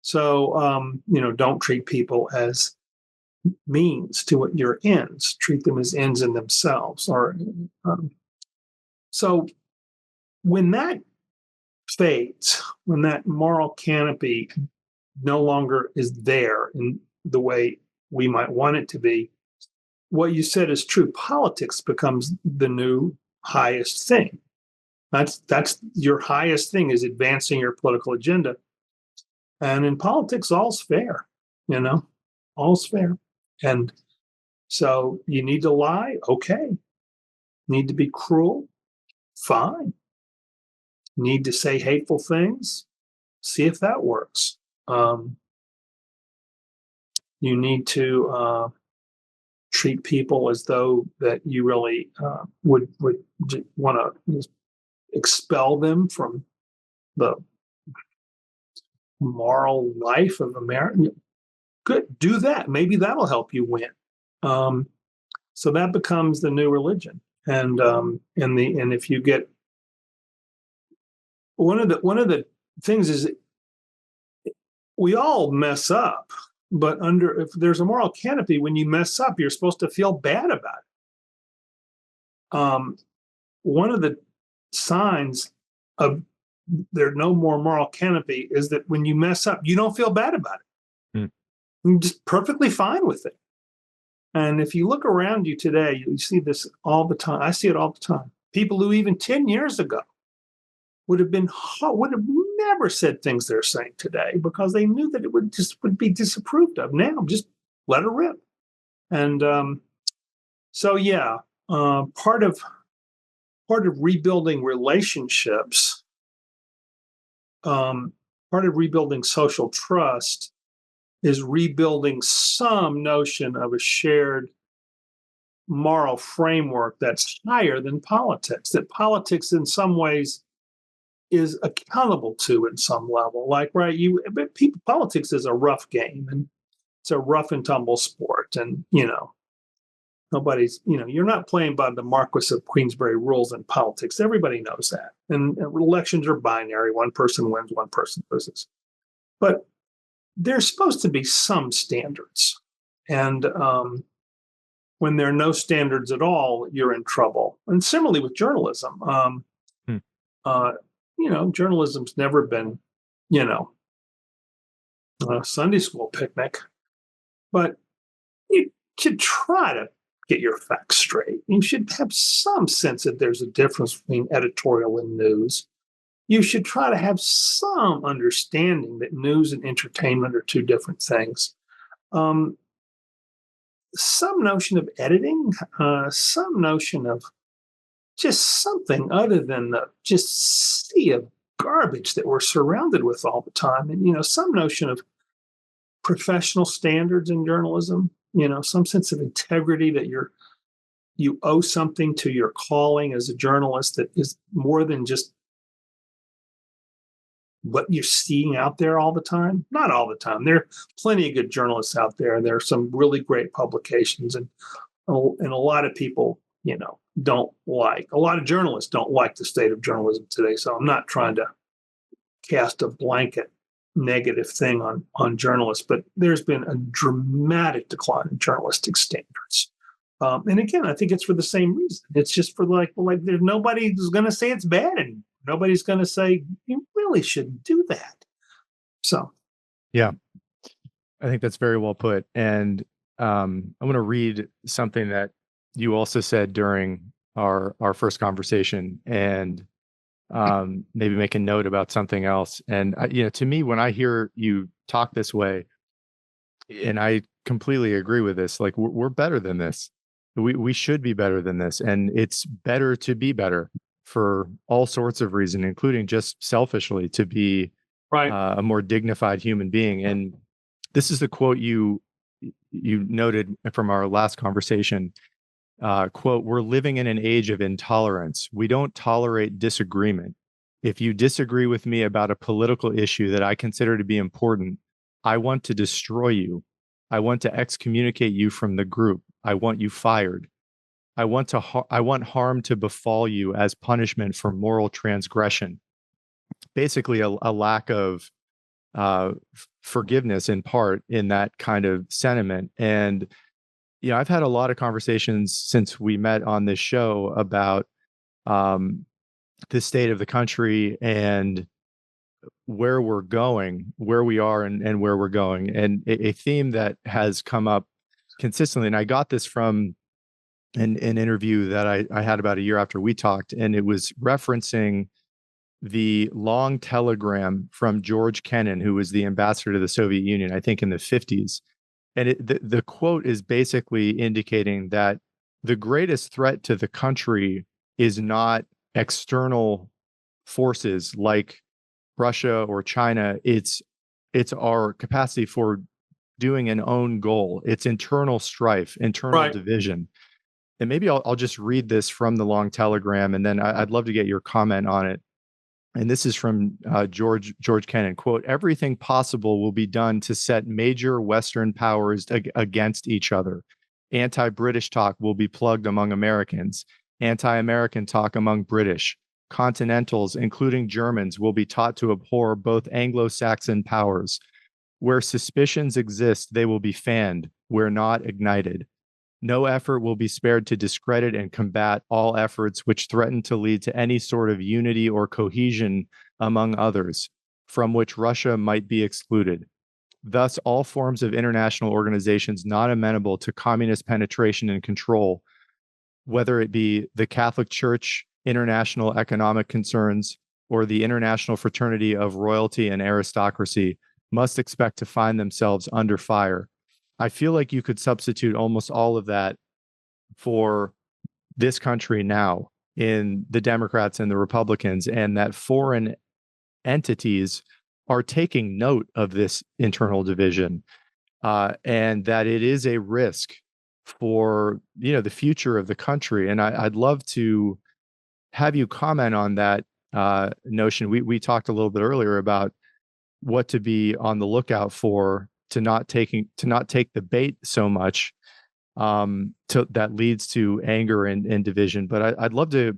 So don't treat people as means to your ends. Treat them as ends in themselves. Or so when that fades, when that moral canopy no longer is there in the way we might want it to be, what you said is true. Politics becomes the new highest thing. That's your highest thing, is advancing your political agenda. And in politics, all's fair. All's fair. And so you need to lie, okay. Need to be cruel, fine. Need to say hateful things, see if that works. You need to treat people as though that you really would want to expel them from the moral life of America. Good, do that. Maybe that'll help you win. So that becomes the new religion. And if you get one of the things is we all mess up, but if there's a moral canopy, when you mess up, you're supposed to feel bad about it. One of the signs of there's no more moral canopy is that when you mess up, you don't feel bad about it. You're just perfectly fine with it. And if you look around you today, you see this all the time. I see it all the time. People who even 10 years ago would have never said things they're saying today because they knew that it would be disapproved of. Now, just let it rip. And part of rebuilding relationships, part of rebuilding social trust is rebuilding some notion of a shared moral framework that's higher than politics, that politics in some ways is accountable to in some level. Like, right, politics is a rough game and it's a rough and tumble sport. And, you're not playing by the Marquis of Queensberry rules in politics. Everybody knows that. And elections are binary. One person wins, one person loses. But there's supposed to be some standards. And when there are no standards at all, you're in trouble. And similarly with journalism, journalism's never been, a Sunday school picnic, but you should try to get your facts straight. You should have some sense that there's a difference between editorial and news. You should try to have some understanding that news and entertainment are two different things. Some notion of editing, some notion of just something other than the just sea of garbage that we're surrounded with all the time. And, some notion of professional standards in journalism, some sense of integrity that you owe something to your calling as a journalist that is more than just what you're seeing out there all the time. Not all the time. There are plenty of good journalists out there, and there are some really great publications, and a lot of people, a lot of journalists don't like the state of journalism today. So I'm not trying to cast a blanket negative thing on journalists, but there's been a dramatic decline in journalistic standards. And again, I think it's for the same reason. It's just for there's nobody who's going to say it's bad anymore. Nobody's going to say you really shouldn't do that. So, yeah, I think that's very well put. And I'm going to read something that you also said during our first conversation, and maybe make a note about something else. And to me, when I hear you talk this way, and I completely agree with this, like we're better than this. We should be better than this, and it's better to be better for all sorts of reasons, including just selfishly to be a more dignified human being. And this is the quote you noted from our last conversation. Quote, "We're living in an age of intolerance. We don't tolerate disagreement. If you disagree with me about a political issue that I consider to be important, I want to destroy you. I want to excommunicate you from the group. I want you fired. I want harm to befall you as punishment for moral transgression." Basically, a lack of forgiveness in part in that kind of sentiment. And I've had a lot of conversations since we met on this show about the state of the country and where we're going, where we are, and where we're going. And a theme that has come up consistently, and I got this from an interview that I had about a year after we talked, and it was referencing the long telegram from George Kennan, who was the ambassador to the Soviet Union, I think in the 50s. And the quote is basically indicating that the greatest threat to the country is not external forces like Russia or China. It's our capacity for doing an own goal. It's internal strife, internal Right. division. And maybe I'll just read this from the long telegram, and then I'd love to get your comment on it. And this is from George Kennan, quote, "Everything possible will be done to set major Western powers against each other. Anti-British talk will be plugged among Americans. Anti-American talk among British. Continentals, including Germans, will be taught to abhor both Anglo-Saxon powers. Where suspicions exist, they will be fanned, where not, ignited. No effort will be spared to discredit and combat all efforts which threaten to lead to any sort of unity or cohesion among others, from which Russia might be excluded. Thus, all forms of international organizations not amenable to communist penetration and control, whether it be the Catholic Church, international economic concerns, or the international fraternity of royalty and aristocracy, must expect to find themselves under fire." I feel like you could substitute almost all of that for this country now in the Democrats and the Republicans, and that foreign entities are taking note of this internal division, and that it is a risk for the future of the country. And I'd love to have you comment on that notion. We talked a little bit earlier about what to be on the lookout for, to not take the bait so much, that leads to anger and division. But I'd love to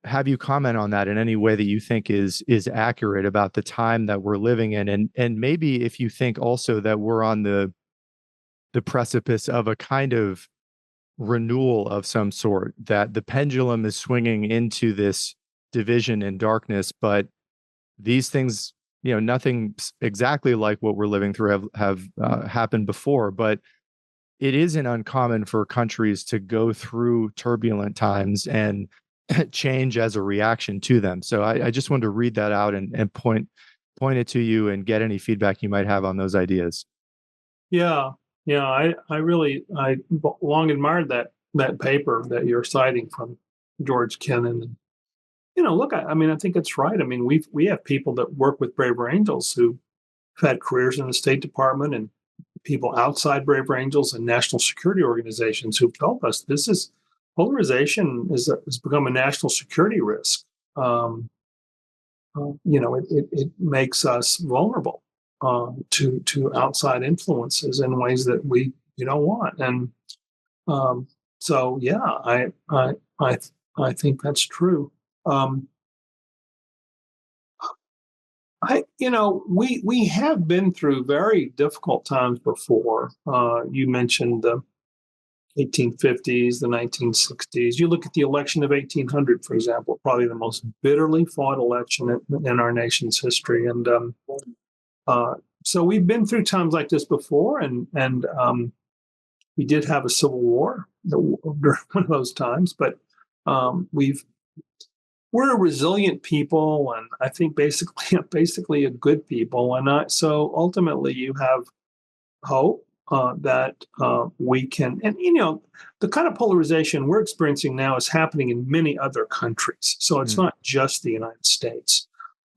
have you comment on that in any way that you think is accurate about the time that we're living in, and maybe if you think also that we're on the precipice of a kind of renewal of some sort, that the pendulum is swinging into this division and darkness, but these things, nothing exactly like what we're living through have happened before, but it isn't uncommon for countries to go through turbulent times and change as a reaction to them. So I just wanted to read that out and point it to you and get any feedback you might have on those ideas. Yeah. Yeah. I long admired that paper that you're citing from George Kennan. Look, I mean, I think it's right. I mean, we have people that work with Braver Angels who've had careers in the State Department, and people outside Braver Angels and national security organizations who've told us this is polarization has become a national security risk. It makes us vulnerable to outside influences in ways that we don't want. And so, yeah, I think that's true. Um, we have been through very difficult times before. You mentioned the 1850s, the 1960s. You look at the election of 1800, for example, probably the most bitterly fought election in our nation's history. And so we've been through times like this before, and we did have a civil war during one of those times, but we're a resilient people, and I think basically a good people. And so ultimately, you have hope that we can. And the kind of polarization we're experiencing now is happening in many other countries. So it's not just the United States.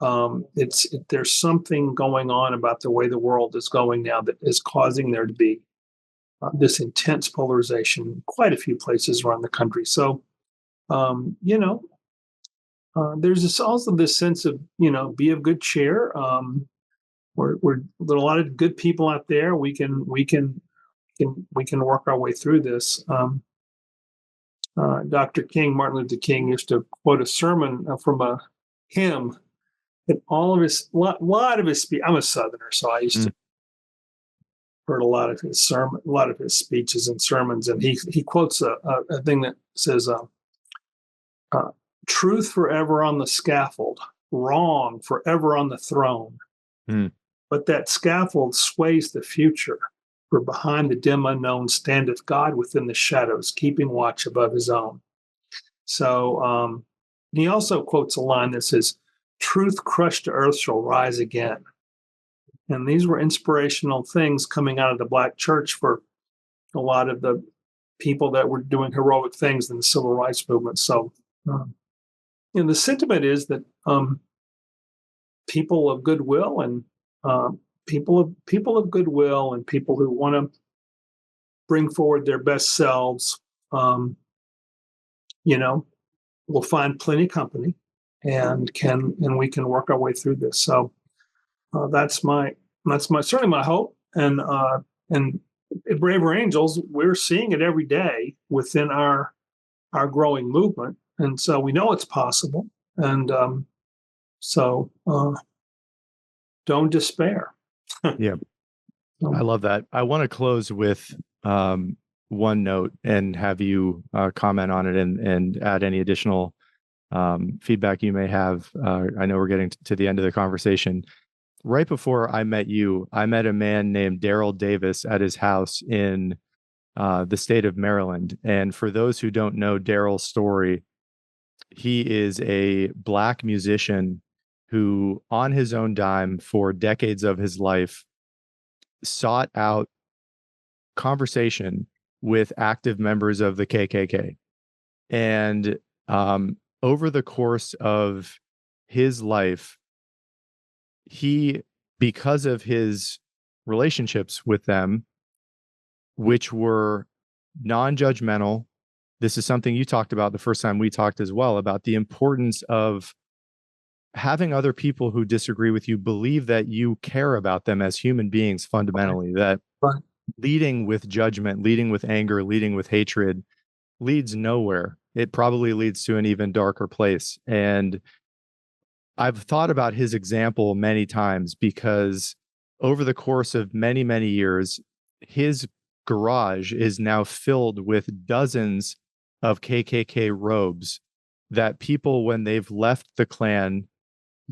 There's something going on about the way the world is going now that is causing there to be this intense polarization in quite a few places around the country. So there's also this sense of be of good cheer. There are a lot of good people out there. We can work our way through this. Dr. King, Martin Luther King, used to quote a sermon from a hymn. And all of his lot of his speech. I'm a Southerner, so I used to heard a lot of his speeches and sermons, and he quotes a thing that says, "Truth forever on the scaffold, wrong forever on the throne. But that scaffold sways the future, for behind the dim unknown standeth God within the shadows, keeping watch above his own." So he also quotes a line that says, truth crushed to earth shall rise again. And these were inspirational things coming out of the Black church for a lot of the people that were doing heroic things in the civil rights movement. So, the sentiment is that people of goodwill and people of goodwill and people who want to bring forward their best selves, will find plenty company, and we can work our way through this. So that's certainly my hope. And at Braver Angels, we're seeing it every day within our growing movement, and so we know it's possible. And so don't despair. Yeah, I love that. I want to close with one note and have you comment on it and add any additional feedback you may have. I know we're getting to the end of the conversation. Right before I met you, I met a man named Daryl Davis at his house in the state of Maryland. And for those who don't know Daryl's story, he is a Black musician who, on his own dime, for decades of his life, sought out conversation with active members of the KKK. And over the course of his life, because of his relationships with them, which were non-judgmental, this is something you talked about the first time we talked as well, about the importance of having other people who disagree with you believe that you care about them as human beings fundamentally, that leading with judgment, leading with anger, leading with hatred leads nowhere. It probably leads to an even darker place. And I've thought about his example many times because over the course of many, many years, his garage is now filled with dozens of KKK robes that people, when they've left the Klan,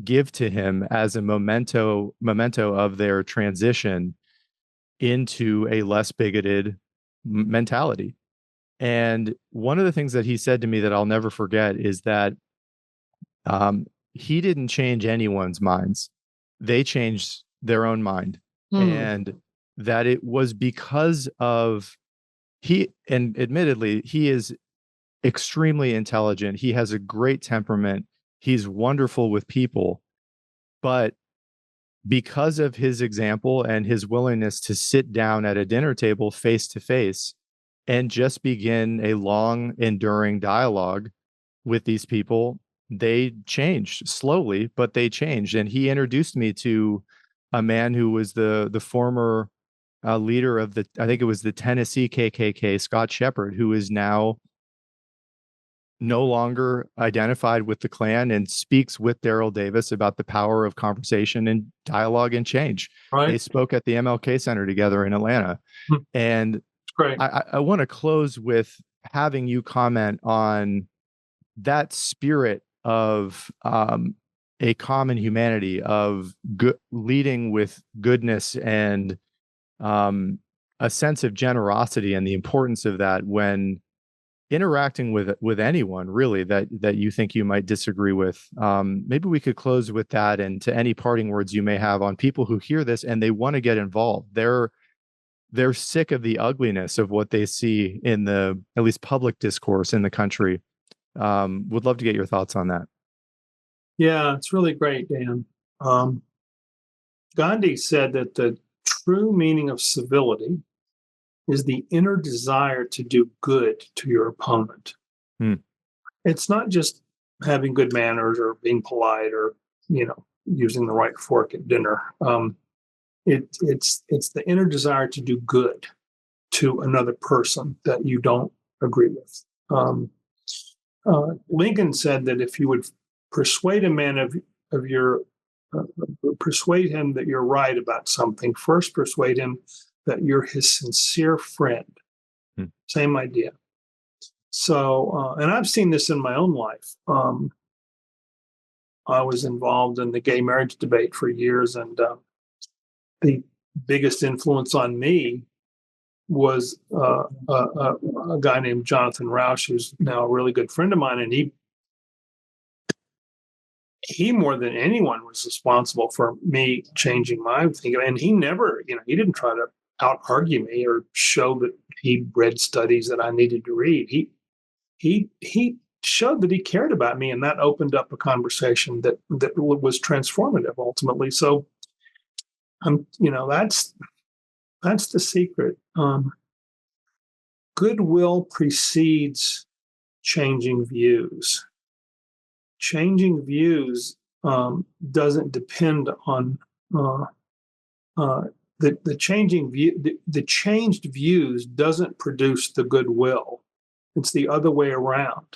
give to him as a memento of their transition into a less bigoted mentality. And one of the things that he said to me that I'll never forget is that he didn't change anyone's minds. They changed their own mind. And that it was because of and admittedly, he is extremely intelligent. He has a great temperament. He's wonderful with people. But because of his example and his willingness to sit down at a dinner table face to face and just begin a long, enduring dialogue with these people, they changed slowly, but they changed. And he introduced me to a man who was the former leader of I think it was the Tennessee KKK, Scott Shepard, who is now no longer identified with the Klan and speaks with Daryl Davis about the power of conversation and dialogue and change. Right. They spoke at the MLK Center together in Atlanta. And great. I want to close with having you comment on that spirit of a common humanity, of leading with goodness and a sense of generosity, and the importance of that when interacting with anyone really that you think you might disagree with. Maybe we could close with that, and to any parting words you may have on people who hear this and they want to get involved. They're sick of the ugliness of what they see in the at least public discourse in the country. Would love to get your thoughts on that. Yeah, it's really great, Dan. Gandhi said that the true meaning of civility is the inner desire to do good to your opponent. It's not just having good manners or being polite or, using the right fork at dinner. It's the inner desire to do good to another person that you don't agree with. Lincoln said that if you would persuade a man of your persuade him that you're right about something, first persuade him that you're his sincere friend. Same idea. So, and I've seen this in my own life. I was involved in the gay marriage debate for years, and the biggest influence on me was a guy named Jonathan Rausch, who's now a really good friend of mine, and he more than anyone was responsible for me changing my thinking. And he never, he didn't try to out argue me or show that he read studies that I needed to read. He showed that he cared about me, and that opened up a conversation that was transformative ultimately. So that's the secret. Goodwill precedes changing views. Changing views doesn't depend on the changing view. The changed views doesn't produce the goodwill. It's the other way around.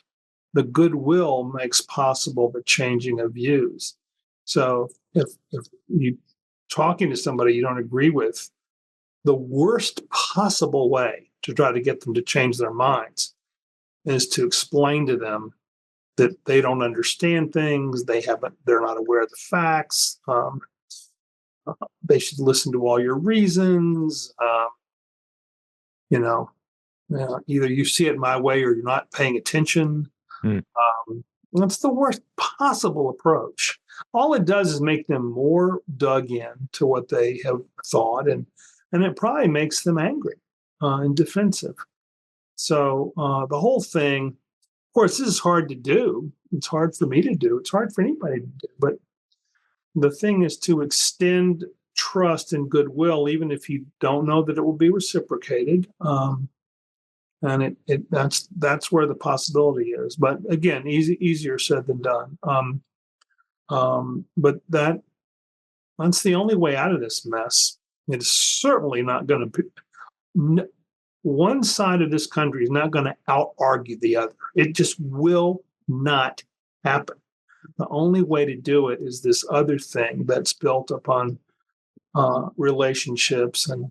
The goodwill makes possible the changing of views. So if you talking to somebody you don't agree with, the worst possible way to try to get them to change their minds is to explain to them that they don't understand things, they're not aware of the facts. They should listen to all your reasons. Either you see it my way or you're not paying attention. That's the worst possible approach. All it does is make them more dug in to what they have thought, and it probably makes them angry and defensive. So the whole thing, of course, this is hard to do. It's hard for me to do. It's hard for anybody to do. But the thing is to extend trust and goodwill, even if you don't know that it will be reciprocated. And that's where the possibility is. But again, easier said than done. But that's the only way out of this mess. It's certainly not going to be. One side of this country is not going to out-argue the other. It just will not happen. The only way to do it is this other thing that's built upon relationships and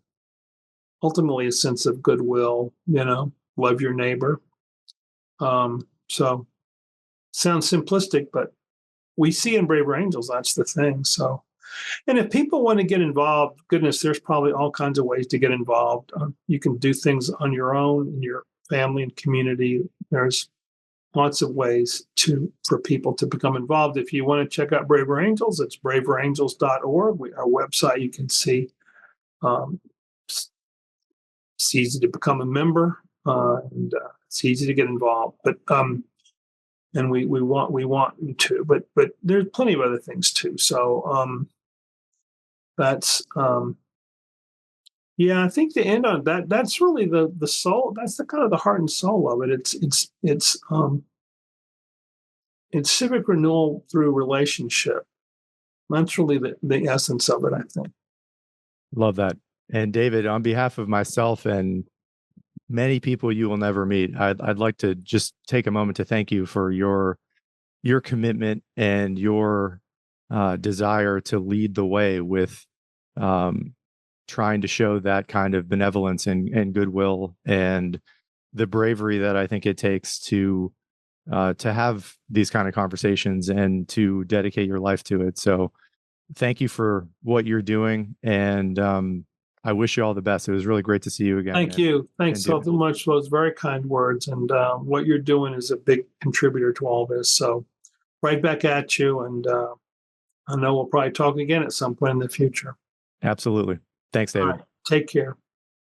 ultimately a sense of goodwill, love your neighbor. So sounds simplistic, but we see in Braver Angels, that's the thing. So, and if people want to get involved, goodness, there's probably all kinds of ways to get involved. You can do things on your own, in your family and community. There's lots of ways for people to become involved. If you want to check out Braver Angels, it's braverangels.org. Our website, you can see. It's easy to become a member, and it's easy to get involved. But and we want you to. But there's plenty of other things too. So that's I think the end on that. That's really the soul. That's the kind of the heart and soul of it. It's civic renewal through relationship. That's really the essence of it, I think. Love that. And David, on behalf of myself and many people you will never meet, I'd like to just take a moment to thank you for your commitment and your desire to lead the way with trying to show that kind of benevolence and goodwill and the bravery that I think it takes to have these kind of conversations and to dedicate your life to it. So thank you for what you're doing. And I wish you all the best. It was really great to see you again. Thank you. Thanks so much for those very kind words. And what you're doing is a big contributor to all this. So right back at you. And I know we'll probably talk again at some point in the future. Absolutely. Thanks, David. All right. Take care.